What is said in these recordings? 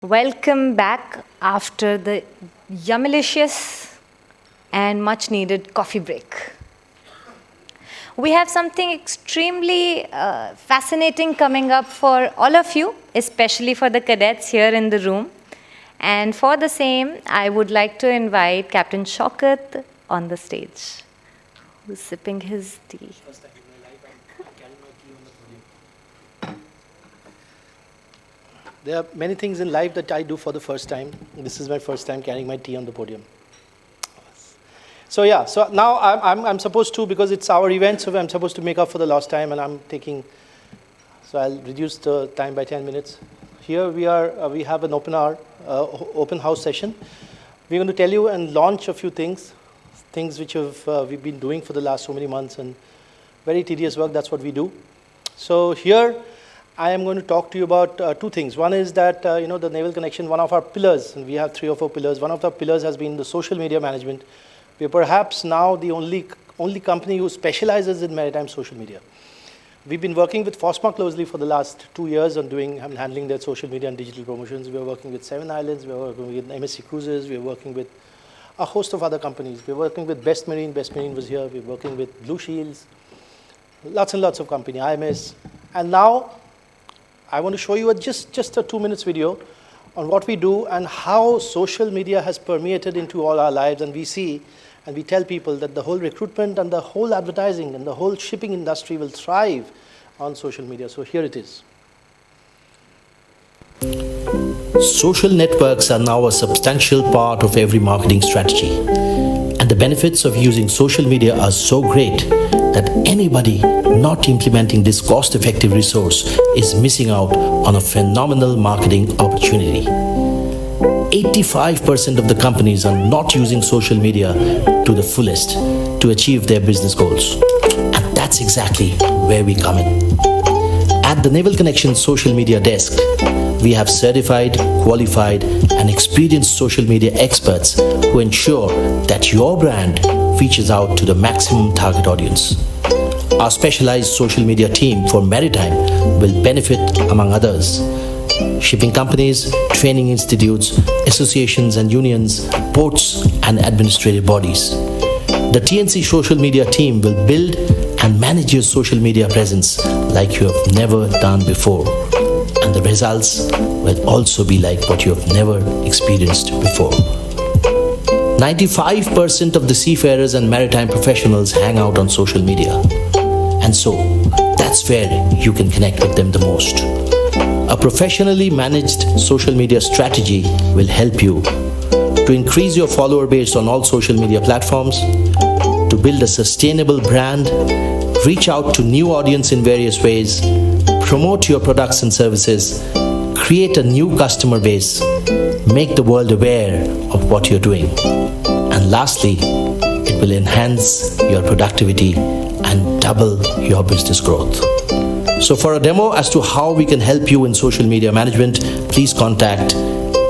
Welcome back after the yummilicious and much needed coffee break. We have something extremely fascinating coming up for all of you, especially for the cadets here in the room. And for the same, I would like to invite Captain Shoukat on the stage, who's sipping his tea. There are many things in life that I do for the first time. This is my first time carrying my tea on the podium. So now I'm supposed to, because it's our event, so I'm supposed to make up for the lost time, and so I'll reduce the time by 10 minutes. Here we have an open house session. We're going to tell you and launch a few things which we've been doing for the last so many months, and very tedious work. That's what we do. So here, I am going to talk to you about two things. One is that, the Naval Connection, one of our pillars, and we have 3 or 4 pillars, one of the pillars has been the social media management. We are perhaps now the only company who specializes in maritime social media. We've been working with FOSMA closely for the last 2 years on handling their social media and digital promotions. We are working with 7 Islands, we are working with MSC Cruises, we are working with a host of other companies. We are working with Best Marine was here, we are working with Blue Shields, lots and lots of companies, IMS. And now, I want to show you just a 2 minutes video on what we do and how social media has permeated into all our lives. And we see and we tell people that the whole recruitment and the whole advertising and the whole shipping industry will thrive on social media. So here it is. Social networks are now a substantial part of every marketing strategy. And the benefits of using social media are so great that anybody not implementing this cost-effective resource is missing out on a phenomenal marketing opportunity. 85% of the companies are not using social media to the fullest to achieve their business goals. And that's exactly where we come in. At the Naval Connection Social Media Desk, we have certified, qualified, and experienced social media experts who ensure that your brand reaches out to the maximum target audience. Our specialized social media team for maritime will benefit, among others, shipping companies, training institutes, associations and unions, ports, and administrative bodies. The TNC social media team will build and manage your social media presence like you have never done before. And the results will also be like what you have never experienced before. 95% of the seafarers and maritime professionals hang out on social media. And so, that's where you can connect with them the most. A professionally managed social media strategy will help you to increase your follower base on all social media platforms, to build a sustainable brand, reach out to new audience in various ways, promote your products and services, create a new customer base, make the world aware of what you're doing. And lastly, it will enhance your productivity and double your business growth. So for a demo as to how we can help you in social media management, please contact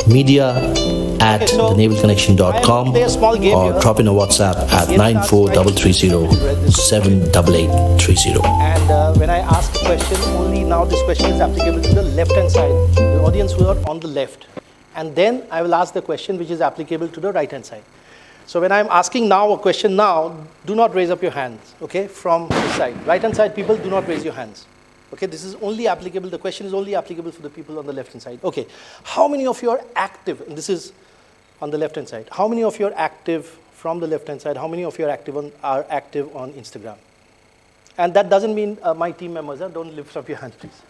media@thenavalconnection.com or drop in a WhatsApp at 94330-78830. And when I ask a question, only now this question is applicable to the left-hand side, the audience who are on the left. And then I will ask the question which is applicable to the right-hand side. So when I'm asking now a question now, do not raise up your hands, okay, from this side. Right-hand side people, do not raise your hands. Okay, this is only applicable, the question is only applicable for the people on the left-hand side. Okay, how many of you are active, and this is on the left-hand side, how many of you are active from the left-hand side, how many of you are active on Instagram? And that doesn't mean my team members, don't lift up your hands, please.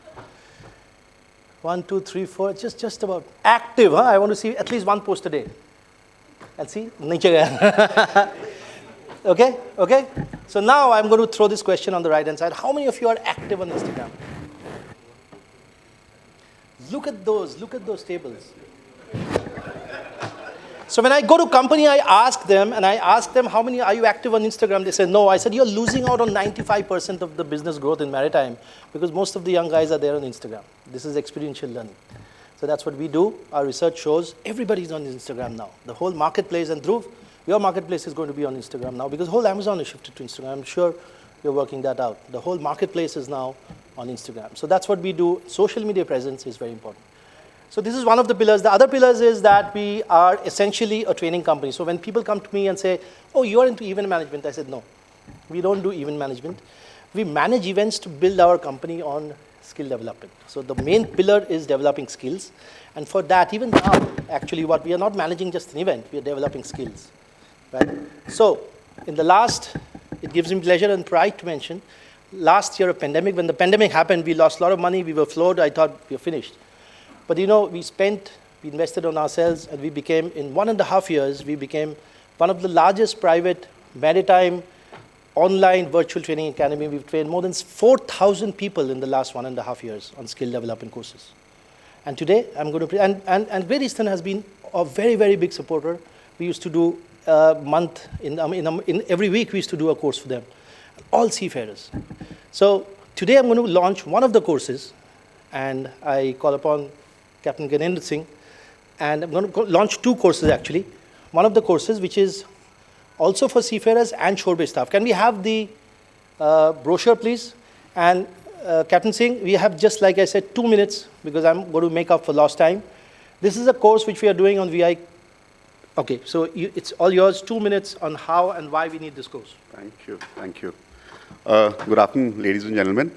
1, 2, 3, 4, just about active, I want to see at least one post a day. And see, okay. So now I'm going to throw this question on the right-hand side. How many of you are active on Instagram? Look at those tables. So when I go to company, I ask them, how many are you active on Instagram? They say, no. I said, you're losing out on 95% of the business growth in maritime because most of the young guys are there on Instagram. This is experiential learning. So that's what we do. Our research shows everybody's on Instagram now. The whole marketplace, and Dhruv, your marketplace is going to be on Instagram now because whole Amazon is shifted to Instagram. I'm sure you're working that out. The whole marketplace is now on Instagram. So that's what we do. Social media presence is very important. So this is one of the pillars. The other pillars is that we are essentially a training company. So when people come to me and say, oh, you are into event management, I said, no, we don't do event management. We manage events to build our company on skill development. So the main pillar is developing skills. And for that, even now, actually, what we are not managing just an event, we are developing skills. Right? So in the last, it gives me pleasure and pride to mention, last year, when the pandemic happened, we lost a lot of money, we were floored, I thought we were finished. But we invested on ourselves, and we became, in 1.5 years, we became one of the largest private maritime online virtual training academy. We've trained more than 4,000 people in the last 1.5 years on skill development courses. And today, I'm going to, and Great Eastern has been a very, very big supporter. We used to do a month, in every week we used to do a course for them, all seafarers. So today I'm going to launch one of the courses, and I call upon Captain Gayendra Singh, and I'm going to launch 2 courses actually. One of the courses which is also for seafarers and shore-based staff. Can we have the brochure, please? And Captain Singh, we have just, like I said, 2 minutes, because I'm going to make up for lost time. This is a course which we are doing on VI. Okay, so it's all yours, 2 minutes on how and why we need this course. Thank you, thank you. Good afternoon, ladies and gentlemen.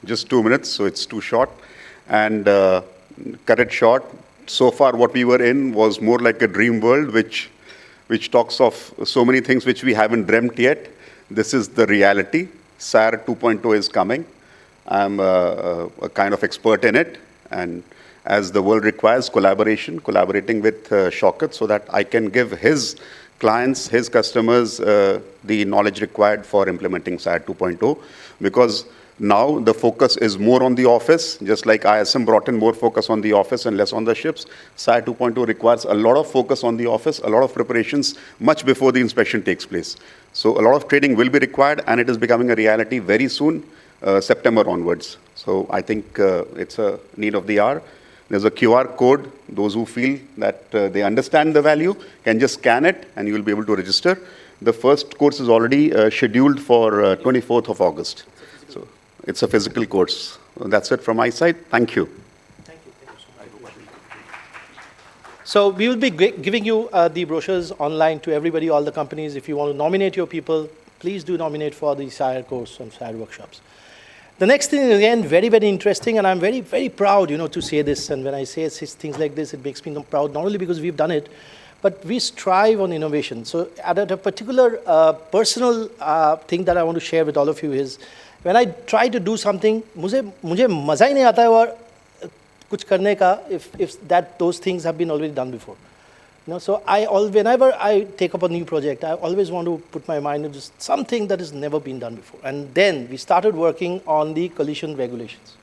Just 2 minutes, so it's too short. And cut it short, so far what we were in was more like a dream world, which talks of so many things which we haven't dreamt yet. This is the reality. SIRE 2.0 is coming. I'm a kind of expert in it, and as the world requires collaborating with Shoukat, so that I can give his clients, his customers, the knowledge required for implementing SIRE 2.0, because now the focus is more on the office, just like ISM brought in more focus on the office and less on the ships. SIRE 2.0 requires a lot of focus on the office, a lot of preparations much before the inspection takes place. So a lot of training will be required, and it is becoming a reality very soon, September onwards. So I think it's a need of the hour. There's a QR code. Those who feel that they understand the value can just scan it, and you will be able to register. The first course is already scheduled for 24th of August. So it's a physical course. That's it from my side. Thank you. Thank you. Thank you so much. So we will be giving you the brochures online to everybody, all the companies. If you want to nominate your people, please do nominate for the SIRE course and SIRE workshops. The next thing is, again, very, very interesting, and I'm very, very proud, to say this. And when I say things like this, it makes me proud, not only because we've done it, but we strive on innovation. So at a particular personal thing that I want to share with all of you is, when I try to do something, मुझे मज़ा ही नहीं आता है और कुछ करने का if those things have been already done before. So whenever I take up a new project, I always want to put my mind into something that has never been done before. And then we started working on the collision regulations.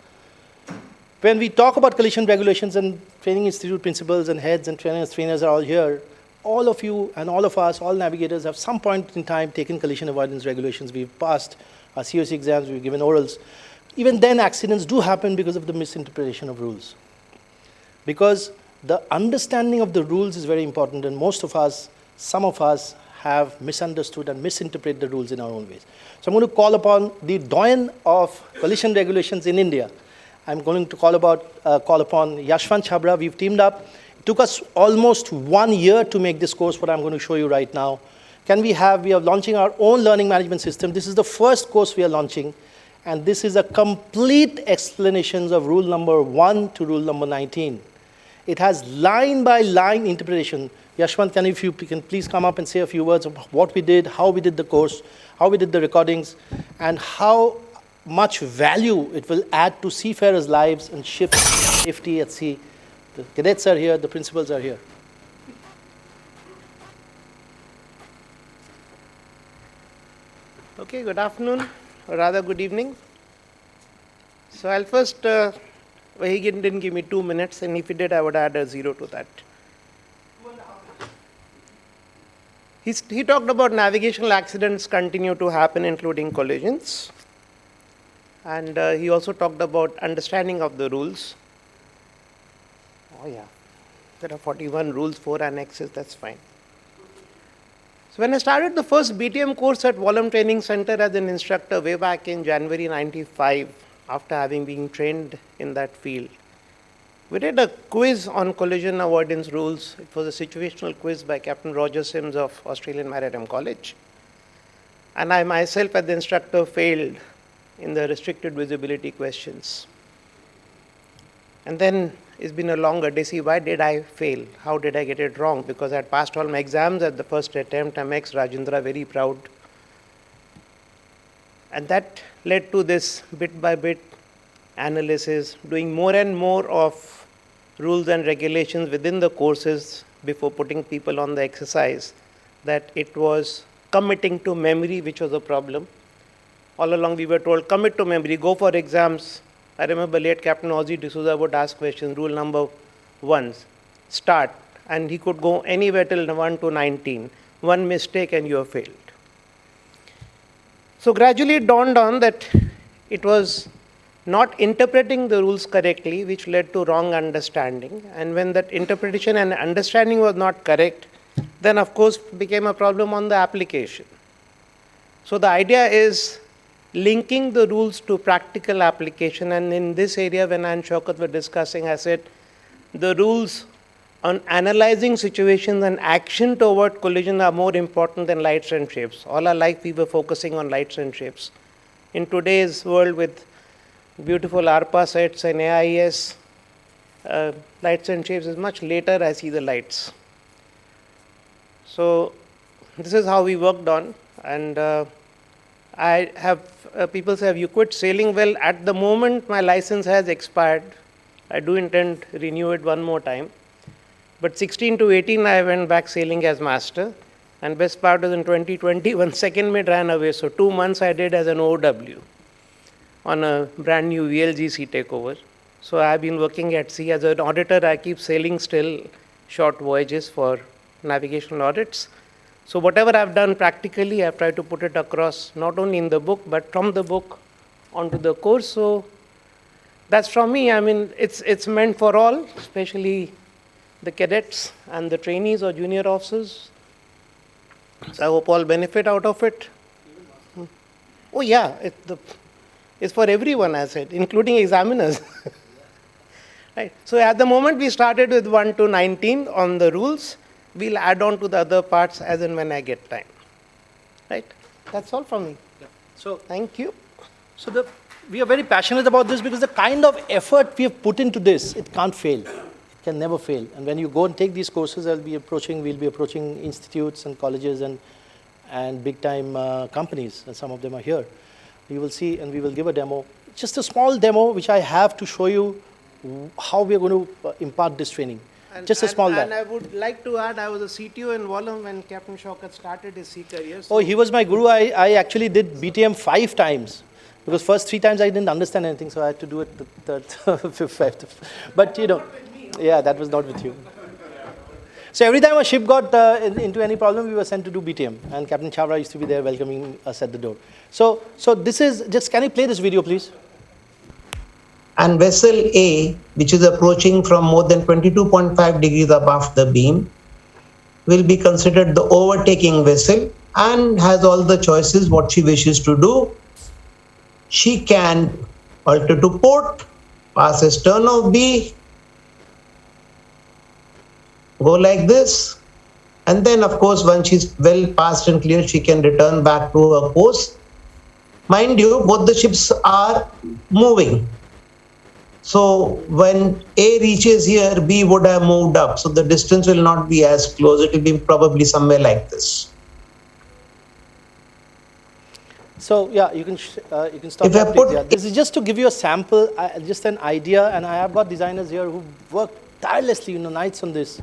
When we talk about collision regulations, and training institute principals and heads and trainers are all here, all of you and all of us, all navigators, have some point in time taken collision avoidance regulations. We've passed our COC exams, we've given orals. Even then, accidents do happen because of the misinterpretation of rules. Because the understanding of the rules is very important, and some of us have misunderstood and misinterpreted the rules in our own ways. So I'm going to call upon the doyen of collision regulations in India. I'm going to call upon Yashwant Chhabra. We've teamed up. It took us almost 1 year to make this course, what I'm going to show you right now. We are launching our own learning management system. This is the first course we are launching, and this is a complete explanation of rule number 1 to rule number 19. It has line-by-line interpretation. Yashwant, if you can please come up and say a few words of what we did, how we did the course, how we did the recordings, and how much value it will add to seafarers' lives and ship safety at sea. The cadets are here, the principals are here. Okay, good afternoon, or rather good evening. So I'll first, he didn't give me 2 minutes, and if he did, I would add a 0 to that. He talked about navigational accidents continue to happen, including collisions. And he also talked about understanding of the rules. Oh yeah, there are 41 rules, 4 annexes, that's fine. So when I started the first BTM course at Volume Training Center as an instructor way back in January '95, after having been trained in that field, We did a quiz on collision avoidance rules. It was a situational quiz by Captain Roger Sims of Australian Maritime College. And I myself, as the instructor, failed in the restricted visibility questions. And then it's been a long odyssey. Why did I fail? How did I get it wrong? Because I had passed all my exams at the first attempt. I makes Rajendra very proud. And that led to this bit by bit analysis, doing more and more of rules and regulations within the courses before putting people on the exercise, that it was committing to memory which was a problem. All along we were told, commit to memory, go for exams. I remember late Captain Ozzy D'Souza would ask questions, rule number 1, start, and he could go anywhere till 1 to 19. One mistake and you have failed. So gradually it dawned on that it was not interpreting the rules correctly, which led to wrong understanding. And when that interpretation and understanding was not correct, then of course became a problem on the application. So the idea is linking the rules to practical application. And in this area, when I and Shoukat were discussing, I said the rules on analyzing situations and action toward collision are more important than lights and shapes. All our life we were focusing on lights and shapes. In today's world with beautiful ARPA sets and AIS, lights and shapes is much later I see the lights. So this is how we worked on. And I have, people say, have you quit sailing? Well, at the moment my license has expired. I do intend to renew it one more time. But 16 to 18 I went back sailing as master. And best part is in 2020, one second mate ran away. So 2 months I did as an OW on a brand new VLGC takeover. So I've been working at sea as an auditor. I keep sailing still short voyages for navigational audits. So whatever I've done practically, I've tried to put it across, not only in the book, but from the book onto the course. So that's from me. I mean, it's meant for all, especially the cadets and the trainees or junior officers. So I hope all benefit out of it. Oh yeah, it's for everyone, I said, including examiners. Right. So at the moment we started with 1 to 19 on the rules. We'll add on to the other parts as and when I get time. Right? That's all from me. Yeah. So thank you. So we are very passionate about this because the kind of effort we have put into this, it can't fail. It can never fail. And when you go and take these courses, we'll be approaching institutes and colleges and big time companies, and some of them are here. You will see, and we will give a demo, just a small demo which I have to show you how we are going to impart this training. Just a small demo. And I would like to add, I was a CTO in Wallam when Captain Shoukat started his sea career. So he was my guru. I actually did BTM 5 times. Because first 3 times I didn't understand anything, so I had to do it the third, fifth. But you know, yeah, that was not with you. So every time a ship got into any problem, we were sent to do BTM. And Captain Chhabra used to be there welcoming us at the door. So this is, just can you play this video, please? And vessel A, which is approaching from more than 22.5 degrees above the beam, will be considered the overtaking vessel and has all the choices what she wishes to do. She can alter to port, pass astern of B, go like this, and then of course once she's well passed and clear, she can return back to her course. Mind you, both the ships are moving. So when A reaches here, B would have moved up. So the distance will not be as close. It will be probably somewhere like this. So yeah, you can stop. If I that, put yeah. This is just to give you a sample, just an idea, and I have got designers here who worked tirelessly, nights on this.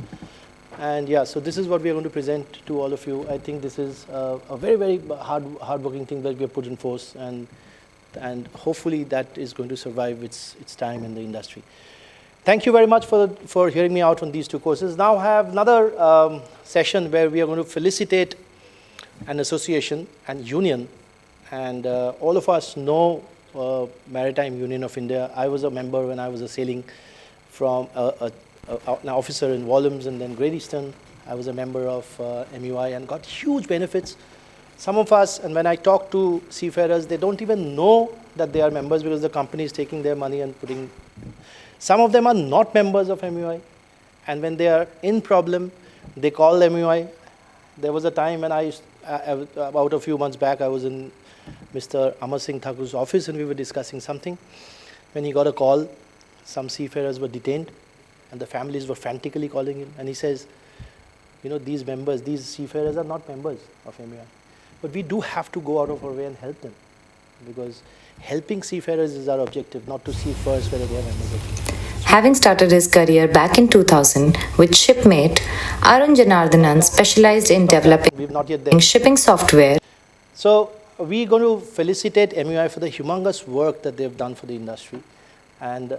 And yeah, so this is what we are going to present to all of you. I think this is a very, very hard-working thing that we have put in force, and hopefully that is going to survive its time in the industry. Thank you very much for hearing me out on these 2 courses. Now I have another session where we are going to felicitate an association and union. And all of us know Maritime Union of India. I was a member when I was sailing from an officer in Wallams and then Great Eastern. I was a member of MUI and got huge benefits. Some of us, and when I talk to seafarers, they don't even know that they are members because the company is taking their money and putting. Some of them are not members of MUI, and when they are in problem, they call MUI. There was a time when about a few months back, I was in Mr. Amar Singh Thakur's office, and we were discussing something. When he got a call, some seafarers were detained, and the families were frantically calling him, and he says, these members, these seafarers are not members of MUI. But we do have to go out of our way and help them, because helping seafarers is our objective, not to see first whether they are members of MUI. Having started his career back in 2000 with shipmate Arun Janardhanan, specialized in developing shipping software. So we're going to felicitate MUI for the humongous work that they've done for the industry. And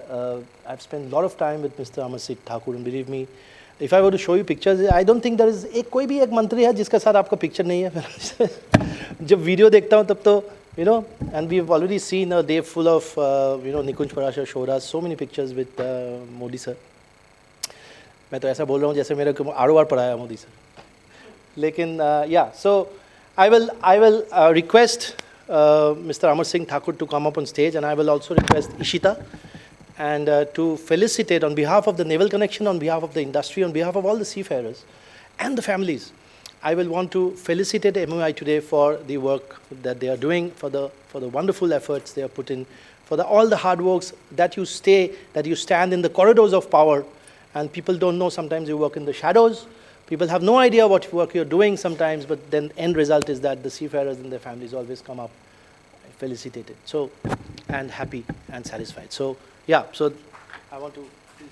I've spent a lot of time with Mr. Amar Singh Thakur, and believe me, if I were to show you pictures, I don't think there is कोई भी एक मंत्री है जिसका साथ आपका picture नहीं है. जब वीडियो देखता हूँ तब तो and we've already seen a day full of Nikunj Parashar showed us so many pictures with Modi sir. मैं तो ऐसा बोल रहा हूँ जैसे मेरे को आरोबार पढ़ाया Modi sir. लेकिन yeah, so I will request Mr. Amar Singh Thakur to come up on stage, and I will also request Ishita and to felicitate on behalf of the Naval Connection, on behalf of the industry, on behalf of all the seafarers and the families. I will want to felicitate MUI today for the work that they are doing, for the wonderful efforts they have put in, for all the hard works that you stand in the corridors of power, and people don't know, sometimes you work in the shadows. People have no idea what work you're doing sometimes, but then end result is that the seafarers and their families always come up felicitated, and happy and satisfied. So yeah, so I want to please.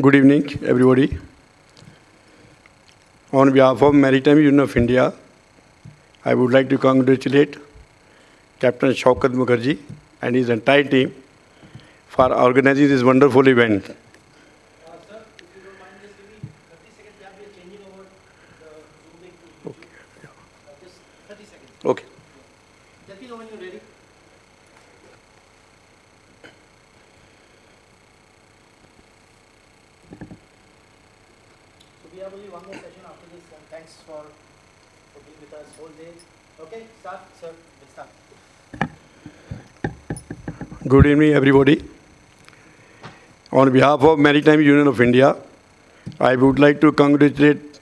Good evening, everybody. On behalf of Maritime Union of India, I would like to congratulate Captain Shoukat Mukherjee and his entire team for organizing this wonderful event. Sir, if you don't mind, just give me 30 seconds. We are changing over the Zoom link to YouTube. Okay. Yeah. Just 30 seconds. Okay. Let me know when you're ready. So we have only one more session after this, and thanks for being with us whole day. Okay, start, sir. Let's start. Good evening, everybody. On behalf of Maritime Union of India, I would like to congratulate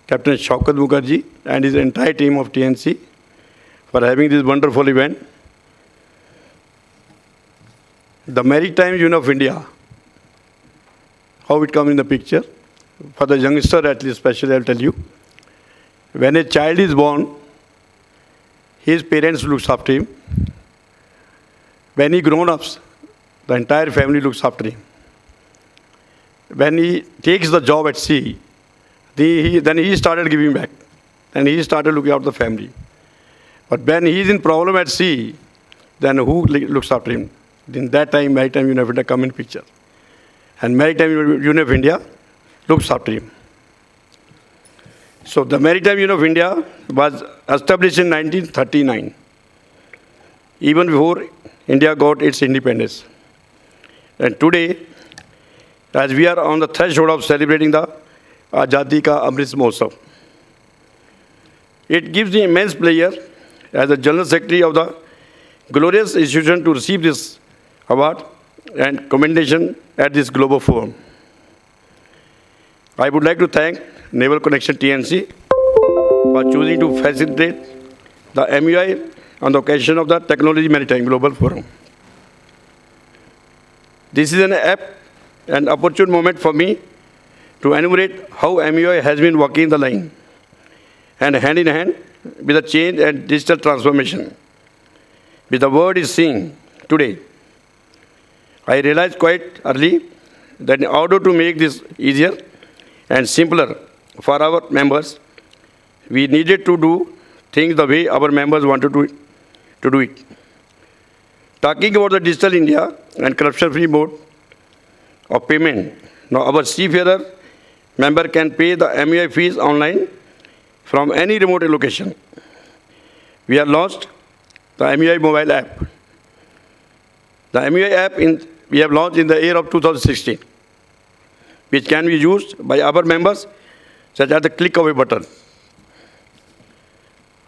Captain Shoukat Mukherjee and his entire team of TNC for having this wonderful event. The Maritime Union of India, how it comes in the picture. For the youngster, at least especially, I'll tell you. When a child is born, his parents looks after him. When he grown up, the entire family looks after him. When he takes the job at sea, then he started giving back. And he started looking after the family. But when he is in problem at sea, then who looks after him? In that time, Maritime Union of India come in picture. And Maritime Union of India looks after him. So the Maritime Union of India was established in 1939, even before India got its independence. And today, as we are on the threshold of celebrating the Azadi Ka Amrit Mahotsav, it gives me immense pleasure as the General Secretary of the glorious institution to receive this award and commendation at this global forum. I would like to thank Naval Connection TNC for choosing to facilitate the MUI on the occasion of the Technology Maritime Global Forum. This is an opportune moment for me to enumerate how MUI has been walking the line and hand in hand with the change and digital transformation which the world is seeing today. I realized quite early that in order to make this easier and simpler for our members, we needed to do things the way our members wanted to do it. Talking about the Digital India and corruption-free mode of payment, now our seafarer member can pay the MUI fees online from any remote location. We have launched the MUI mobile app. The MUI app we have launched in the year of 2016, which can be used by our members such as the click of a button.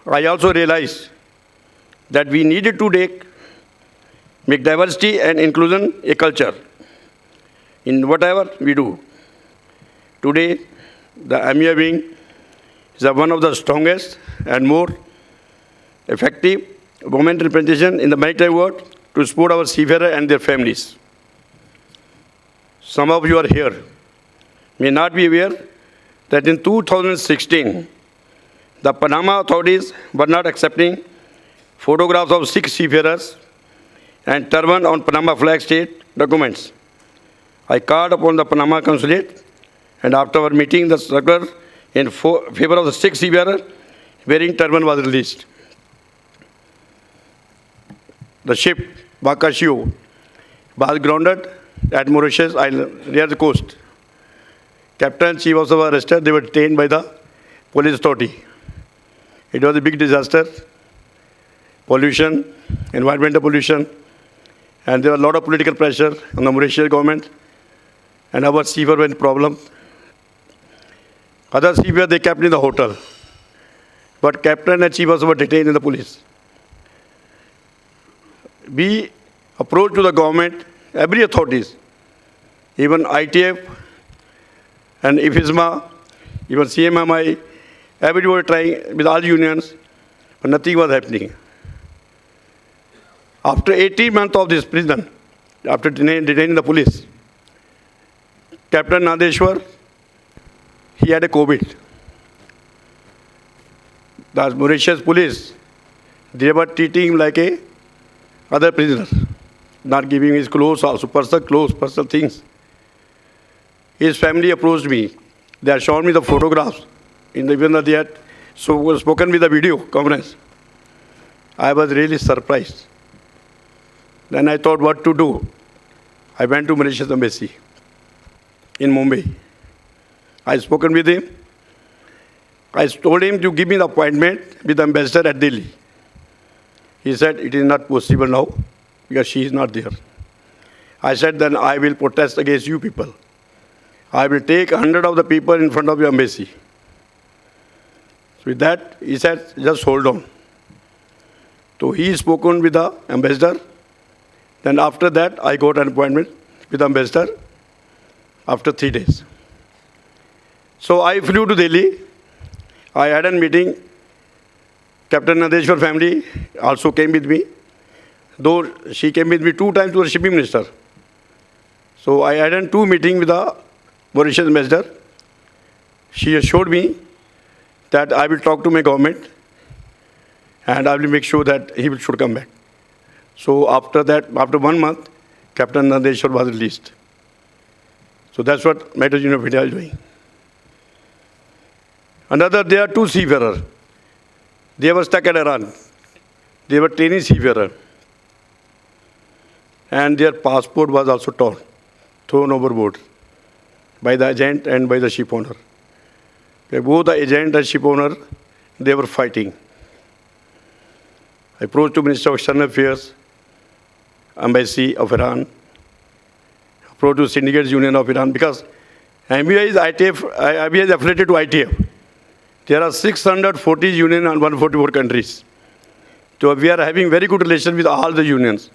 I also realized that we needed to make diversity and inclusion a culture in whatever we do. Today, the MUI wing is one of the strongest and more effective women representation in the maritime world to support our seafarers and their families. Some of you are here may not be aware that in 2016, the Panama authorities were not accepting photographs of 6 seafarers and turban on Panama flag state documents. I called upon the Panama consulate, and after our meeting, the circular in favor of the 6 seafarers wearing turban was released. The ship Bakashio was grounded at Mauritius Island near the coast. Captain and chief also were arrested. They were detained by the police authority. It was a big disaster, pollution, environmental pollution, and there was a lot of political pressure on the Mauritius government, and our seafarers were in problem. Other seafarers they kept in the hotel, but captain and chief also were detained in the police. We approached to the government, every authorities, even ITF and IFISMA, even CMMI, everybody were trying with all unions, but nothing was happening. After 18 months of this prison, after detaining the police, Captain Nadeshwar, he had a COVID. The Mauritius police, they were treating him like a other prisoner, not giving his clothes, also personal clothes, personal things. His family approached me. They had shown me the photographs. Even though they had spoken with the video conference. I was really surprised. Then I thought what to do. I went to Mauritius Embassy in Mumbai. I spoken with him. I told him to give me the appointment with the ambassador at Delhi. He said, it is not possible now because she is not there. I said, then I will protest against you people. I will take 100 of the people in front of your embassy. So with that, he said, just hold on. So he spoken with the ambassador. Then after that, I got an appointment with the ambassador after 3 days. So I flew to Delhi. I had a meeting. Captain Nadeshwar family also came with me. Though she came with me 2 times to the shipping minister. So I had 2 meetings with the Mauritius ambassador. She assured me that I will talk to my government and I will make sure that he should come back. So after that, after 1 month, Captain Nadeshwar was released. So that's what Maritime Union of India is doing. There are 2 seafarers. They were stuck at Iran. They were training seafarers. And their passport was also thrown overboard by the agent and by the ship owner. Both the agent and ship owner, they were fighting. I approached the Minister of External Affairs, Embassy of Iran, approached the Syndicate Union of Iran, because MUI is MUI is affiliated to ITF. There are 640 unions and 144 countries. So we are having very good relations with all the unions.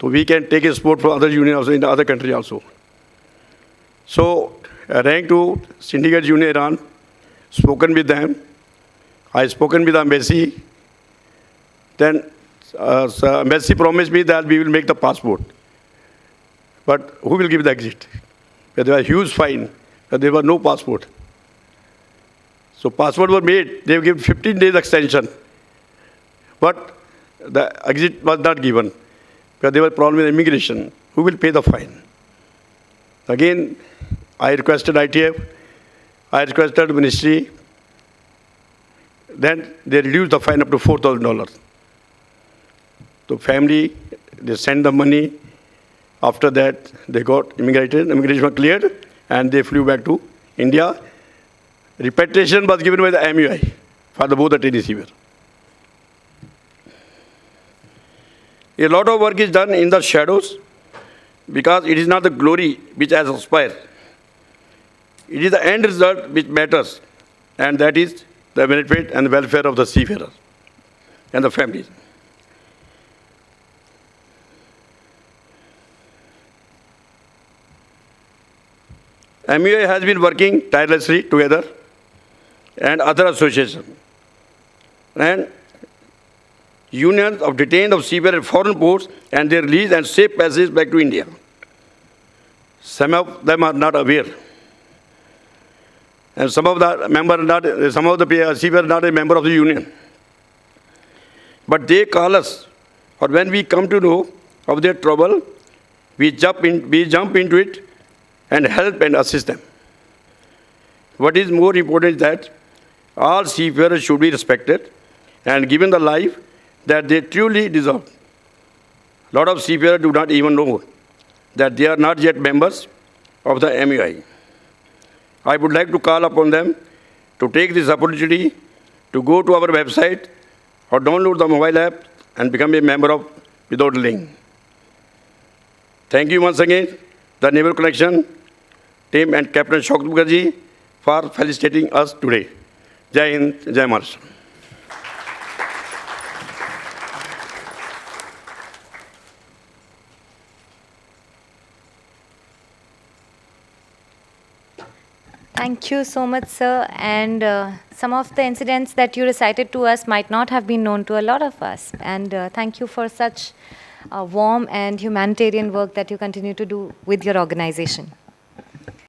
So we can take a support from other unions also in the other country also. So I rang to Syndicate Union Iran, spoken with them. I spoken with the embassy. Then embassy promised me that we will make the passport. But who will give the exit? There was a huge fine, but there was no passport. So passport was made. They gave 15 days extension. But the exit was not given because there was a problem with immigration. Who will pay the fine? Again, I requested ITF. I requested ministry. Then they reduced the fine up to $4,000. So family, they sent the money. After that, they got immigrated. Immigration was cleared, and they flew back to India. Repatriation was given by the MUI for both the receiver. A lot of work is done in the shadows because it is not the glory which I aspire. It is the end result which matters, and that is the benefit and welfare of the seafarer and the families. MUI has been working tirelessly together and other associations and unions of detained of seafarers at foreign ports and their release and safe passage back to India. Some of them are not aware. And some of the seafarers are not a member of the union. But they call us, or when we come to know of their trouble, we jump into it and help and assist them. What is more important is that all seafarers should be respected and given the life that they truly deserve. A lot of seafarers do not even know that they are not yet members of the MUI. I would like to call upon them to take this opportunity to go to our website or download the mobile app and become a member of without link. Thank you once again, the Naval Connection team and Captain Shoukat Mukherjee for felicitating us today. Jai Hind, Jai Maharashtra. Thank you so much, sir. And some of the incidents that you recited to us might not have been known to a lot of us. And thank you for such warm and humanitarian work that you continue to do with your organization.